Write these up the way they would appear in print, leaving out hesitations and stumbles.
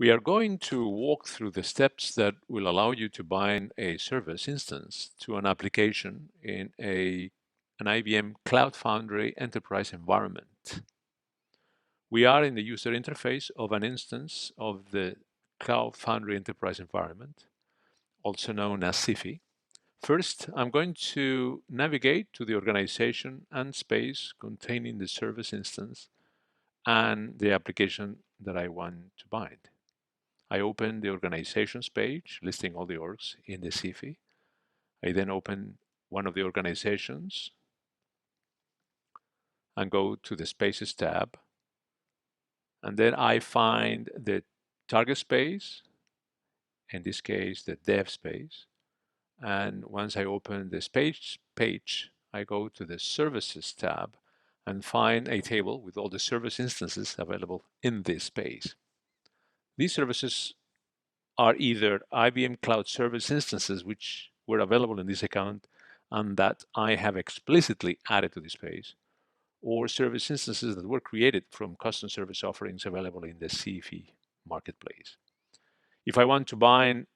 We are going to walk through the steps that will allow you to bind a service instance to an application in an IBM Cloud Foundry enterprise environment. We are in the user interface of an instance of the Cloud Foundry enterprise environment, also known as CFEE. First, I'm going to navigate to the organization and space containing the service instance and the application that I want to bind. I open the organizations page listing all the orgs in the CFEE. I then open one of the organizations and go to the Spaces tab. And then I find the target space, in this case, the dev space. And once I open this page, I go to the Services tab and find a table with all the service instances available in this space. These services are either IBM Cloud Service instances which were available in this account and that I have explicitly added to this page, or service instances that were created from custom service offerings available in the CFEE marketplace. If I want to bind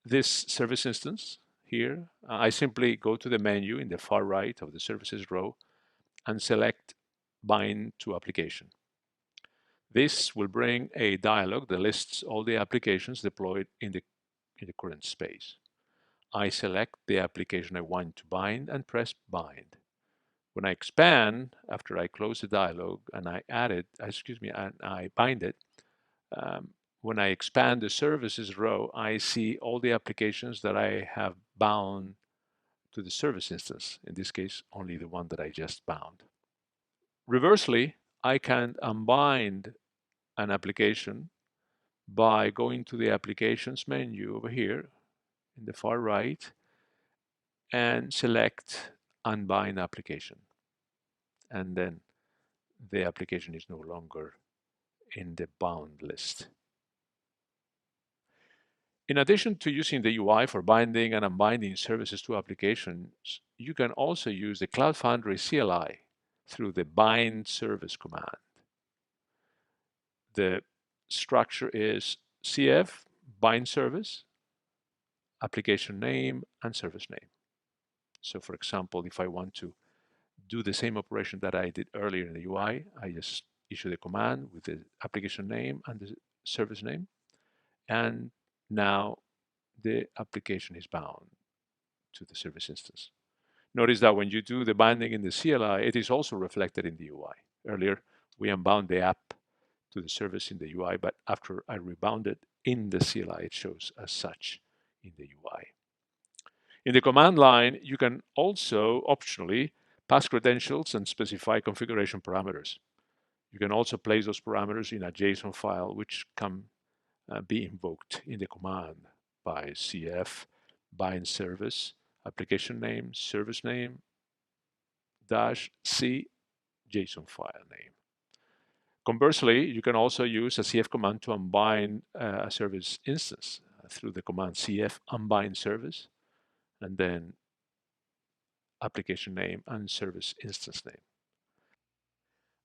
this service instance here, I simply go to the menu in the far right of the services row and select Bind to Application. This will bring a dialog that lists all the applications deployed in the current space. I select the application I want to bind and press Bind. When I expand, after I close the dialog and I bind it, when I expand the services row, I see all the applications that I have bound to the service instance. In this case, only the one that I just bound. Reversely, I can unbind an application by going to the Applications menu over here in the far right and select Unbind Application. And then the application is no longer in the bound list. In addition to using the UI for binding and unbinding services to applications, you can also use the Cloud Foundry CLI through the bind service command. The structure is CF, bind service, application name, and service name. So for example, if I want to do the same operation that I did earlier in the UI, I just issue the command with the application name and the service name. And now the application is bound to the service instance. Notice that when you do the binding in the CLI, it is also reflected in the UI. Earlier, we unbound the app to the service in the UI, but after I rebound it in the CLI, it shows as such in the UI. In the command line, you can also optionally pass credentials and specify configuration parameters. You can also place those parameters in a JSON file, which can be invoked in the command by CF, bind service, application name, service name, -c, JSON file name. Conversely, you can also use a CF command to unbind a service instance through the command CF unbind service, and then application name and service instance name.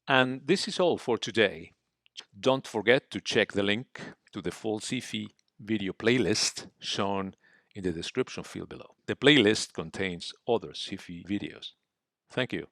And this is all for today. Don't forget to check the link to the full CFEE video playlist shown in the description field below. The playlist contains other CFEE videos. Thank you.